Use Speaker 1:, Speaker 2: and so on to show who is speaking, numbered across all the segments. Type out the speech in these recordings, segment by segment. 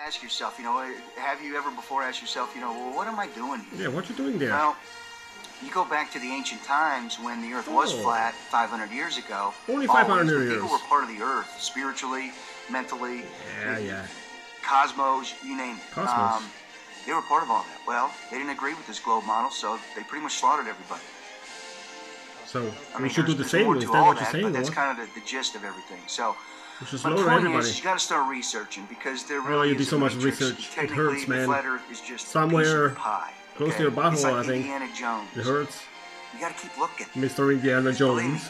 Speaker 1: Ask yourself, have you ever before asked yourself, well, what am I doing here?
Speaker 2: Yeah, what you doing there?
Speaker 1: Well, you go back to the ancient times when the Earth was flat 500 years ago.
Speaker 2: Only 500 years.
Speaker 1: People were part of the Earth, spiritually, mentally.
Speaker 2: Yeah.
Speaker 1: Cosmos, you name it.
Speaker 2: Cosmos.
Speaker 1: They were part of all that. Well, they didn't agree with this globe model, so they pretty much slaughtered everybody.
Speaker 2: So we should do the same. Is that what you're saying?
Speaker 1: That's kind of the gist of everything. So.
Speaker 2: We should
Speaker 1: My
Speaker 2: slaughter
Speaker 1: point
Speaker 2: everybody.
Speaker 1: is, you got to start researching because there really
Speaker 2: you do
Speaker 1: is
Speaker 2: so
Speaker 1: a
Speaker 2: much
Speaker 1: matrix.
Speaker 2: research. It
Speaker 1: Technically,
Speaker 2: hurts, man.
Speaker 1: the flat Earth is just
Speaker 2: somewhere
Speaker 1: a piece of pie,
Speaker 2: close to your butthole,
Speaker 1: it's like
Speaker 2: I think.
Speaker 1: Indiana Jones.
Speaker 2: It hurts.
Speaker 1: You got to keep looking.
Speaker 2: Mr. Indiana Jones.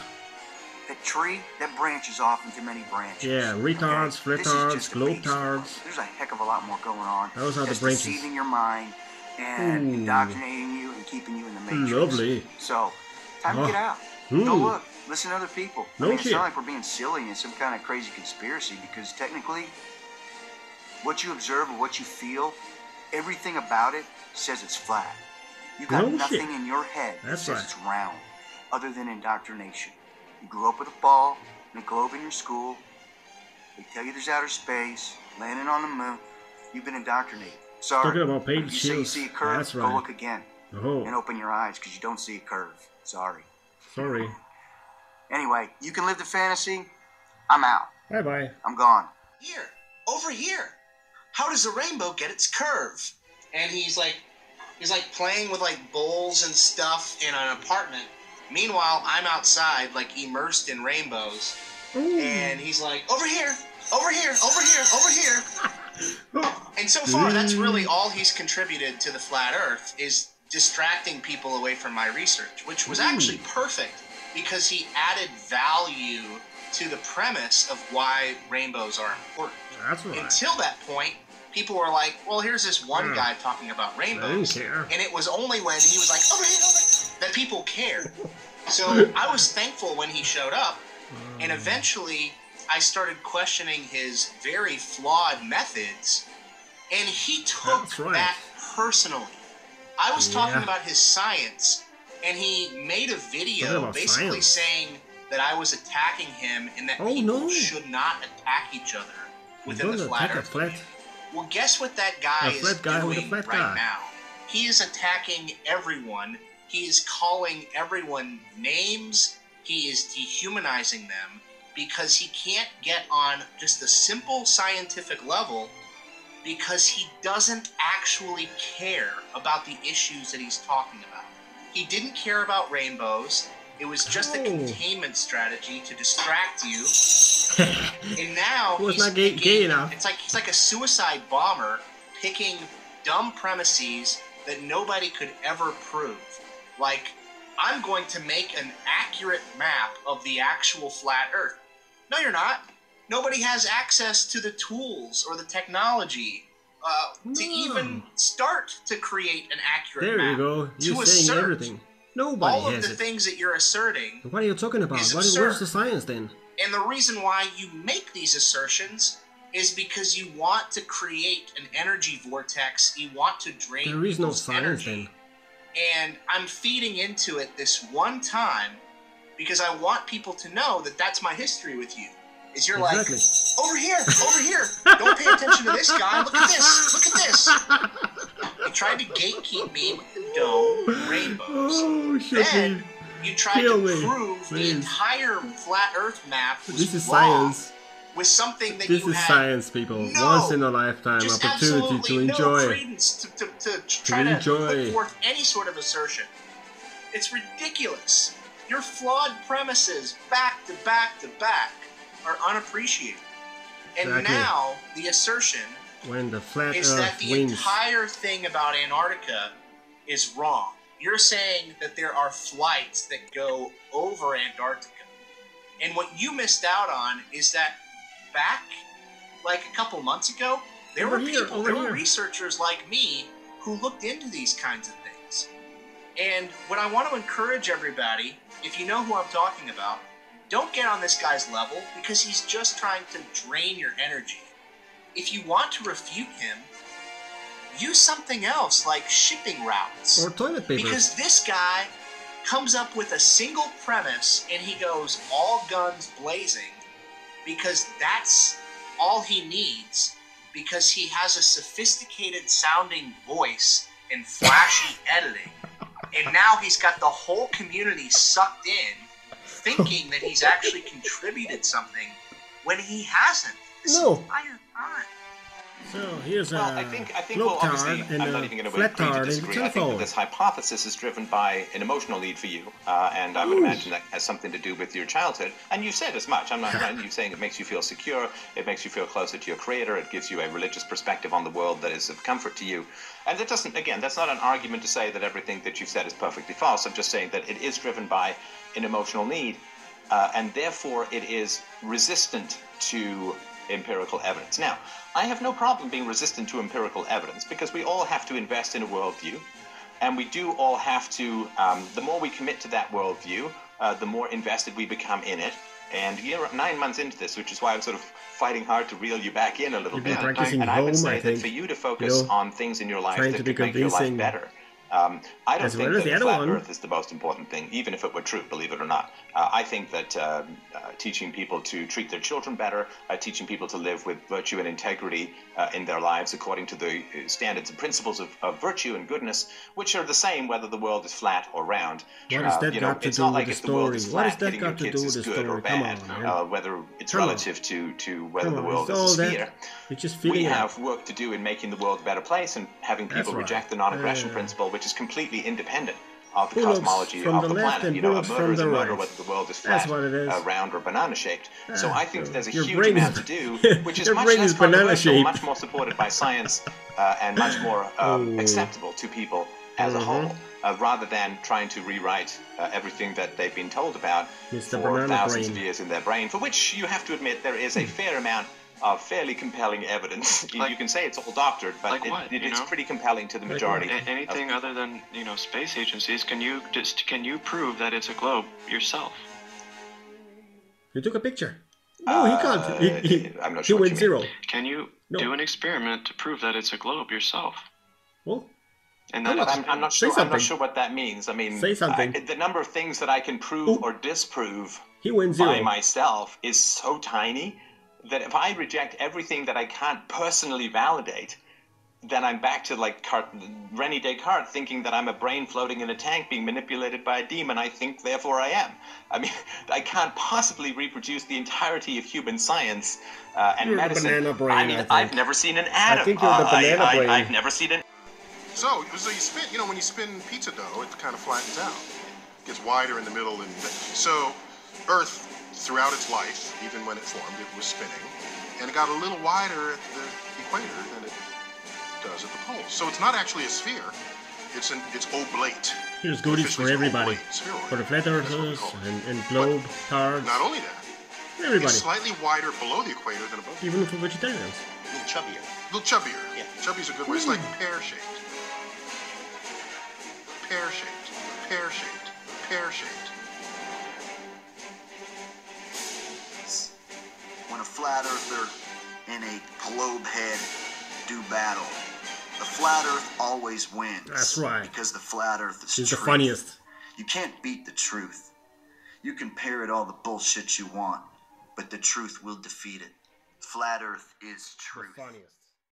Speaker 1: That tree, that branches off into many branches.
Speaker 2: Yeah, retards, flattards, globetards.
Speaker 1: There's a heck of a lot more going on.
Speaker 2: Those are the branches.
Speaker 1: Deceiving your mind and indoctrinating you and keeping you in the matrix.
Speaker 2: Lovely.
Speaker 1: So, time to get out. Go look. Listen to other people. It's not like we're being silly in some kind of crazy conspiracy because technically, what you observe or what you feel, everything about it says it's flat. You got nothing in your head that says it's round, other than indoctrination. You grew up with a ball and a globe in your school. They tell you there's outer space, landing on the moon. You've been indoctrinated. Sorry.
Speaker 2: Talking about
Speaker 1: if you say you see a curve, go look again. And open your eyes because you don't see a curve. Sorry. Anyway, you can live the fantasy. I'm out.
Speaker 2: Bye-bye.
Speaker 1: I'm gone.
Speaker 3: Here. Over here. How does a rainbow get its curve? And he's like playing with like bowls and stuff in an apartment. Meanwhile, I'm outside like immersed in rainbows. And he's like, over here, over here, over here, over here. And so far, that's really all he's contributed to the flat Earth is distracting people away from my research, which was actually perfect because he added value to the premise of why rainbows are important.
Speaker 2: That's right.
Speaker 3: Until that point, people were like, well, here's this one guy talking about rainbows. And it was only when he was like, over here, that people cared. So I was thankful when he showed up. And eventually, I started questioning his very flawed methods. And he took that personally. I was talking about his science. And he made a video basically saying that I was attacking him and that people should not attack each other within the flat Earth community. Well, guess what that guy is doing right now? He is attacking everyone. He is calling everyone names. He is dehumanizing them because he can't get on just a simple scientific level because he doesn't actually care about the issues that he's talking about. He didn't care about rainbows. It was just a containment strategy to distract you. And now he's
Speaker 2: not gay enough.
Speaker 3: It's like he's like a suicide bomber picking dumb premises that nobody could ever prove. Like, I'm going to make an accurate map of the actual flat Earth. No, you're not. Nobody has access to the tools or the technology to even start to create an accurate map.
Speaker 2: There you go. You're saying everything. Nobody
Speaker 3: all of
Speaker 2: has
Speaker 3: the things that you're asserting.
Speaker 2: What are you talking about? Where's the science then?
Speaker 3: And the reason why you make these assertions is because you want to create an energy vortex. You want to drain
Speaker 2: There is no
Speaker 3: people's
Speaker 2: science
Speaker 3: energy.
Speaker 2: then.
Speaker 3: And I'm feeding into it this one time because I want people to know that that's my history with you. Is you're like, over here, don't pay attention to this guy, look at this. You tried to gatekeep me with the dome, rainbows. Then you tried to prove the entire flat Earth map was wrong with something that you had
Speaker 2: science, people. Once in a lifetime opportunity to enjoy.
Speaker 3: No credence to try to put forth any sort of assertion. It's ridiculous. Your flawed premises, back to back to back, are unappreciated. And now the assertion
Speaker 2: when the flat
Speaker 3: is
Speaker 2: Earth
Speaker 3: that the
Speaker 2: wins.
Speaker 3: entire thing about Antarctica is wrong. You're saying that there are flights that go over Antarctica. And what you missed out on is that back like a couple months ago, there were researchers like me who looked into these kinds of things. And what I want to encourage everybody, if you know who I'm talking about, don't get on this guy's level because he's just trying to drain your energy. If you want to refute him, use something else like shipping routes.
Speaker 2: Or toilet paper.
Speaker 3: Because this guy comes up with a single premise and he goes all guns blazing because that's all he needs because he has a sophisticated sounding voice and flashy editing. And now he's got the whole community sucked in, thinking that he's actually contributed something when he hasn't.
Speaker 2: No.
Speaker 4: So here's a well, obviously, I'm not even going to agree to disagree. I think that this hypothesis is driven by an emotional need for you, and I would imagine that has something to do with your childhood. And you said as much. I'm not you saying it makes you feel secure, it makes you feel closer to your creator, it gives you a religious perspective on the world that is of comfort to you. And that doesn't, again, that's not an argument to say that everything that you've said is perfectly false. I'm just saying that it is driven by an emotional need, and therefore it is resistant to empirical evidence. Now, I have no problem being resistant to empirical evidence because we all have to invest in a worldview, and we do all have to, the more we commit to that worldview, the more invested we become in it. And you're 9 months into this, which is why I'm sort of fighting hard to reel you back in a little bit. And I would say that for you to focus on things in your life that could make your life better, I don't think that the flat Earth is the most important thing, even if it were true, believe it or not. I think that teaching people to treat their children better, teaching people to live with virtue and integrity in their lives according to the standards and principles of virtue and goodness, which are the same whether the world is flat or round.
Speaker 2: What has that got to do with the story? What has that got to do with the story? Come on, man.
Speaker 4: Whether it's relative to whether the world is a sphere. We have work to do in making the world a better place and having people reject the non-aggression principle, which is completely independent of the cosmology of the planet. You know, a murder is a murder whether the world is flat, round, or banana-shaped. So I think there's a huge amount to do, which is much less controversial, much more supported by science, and much more acceptable to people as a whole, rather than trying to rewrite everything that they've been told about for thousands of years in their brain, for which you have to admit there is a fair amount of fairly compelling evidence. You can say it's all doctored, but it's pretty compelling to the majority.
Speaker 5: Anything other than, space agencies, can you prove that it's a globe yourself?
Speaker 2: You took a picture. No, he can't.
Speaker 4: I'm not sure.
Speaker 2: He went zero.
Speaker 5: Can you do an experiment to prove that it's a globe yourself?
Speaker 2: Well,
Speaker 4: and I'm not sure. I'm not sure what that means. I mean,
Speaker 2: say something.
Speaker 4: The number of things that I can prove or disprove
Speaker 2: by
Speaker 4: myself is so tiny that if I reject everything that I can't personally validate, then I'm back to like René Descartes thinking that I'm a brain floating in a tank being manipulated by a demon. I think, therefore I am. I mean, I can't possibly reproduce the entirety of human science and medicine. I've never seen an atom.
Speaker 2: I think you're the banana brain.
Speaker 4: I've never seen an.
Speaker 6: So you spin. When you spin pizza dough, it kind of flattens out. It gets wider in the middle, and so Earth, throughout its life, even when it formed, it was spinning, and it got a little wider at the equator than it does at the poles. So it's not actually a sphere; it's oblate.
Speaker 2: Here's goodies for everybody, for the flat earthers and globe tards.
Speaker 6: Not only that,
Speaker 2: everybody.
Speaker 6: It's slightly wider below the equator than above.
Speaker 2: Even for vegetarians.
Speaker 3: A little chubbier.
Speaker 6: A little chubbier. Yeah. Chubby's a good word. It's like pear-shaped. Pear-shaped. Pear-shaped. Pear-shaped.
Speaker 1: When a flat earther and a globe head do battle, the flat earth always wins.
Speaker 2: That's right.
Speaker 1: Because the flat earth is
Speaker 2: She's
Speaker 1: truth.
Speaker 2: The funniest.
Speaker 1: You can't beat the truth. You can parrot all the bullshit you want, but the truth will defeat it. Flat earth is truth.
Speaker 2: The funniest.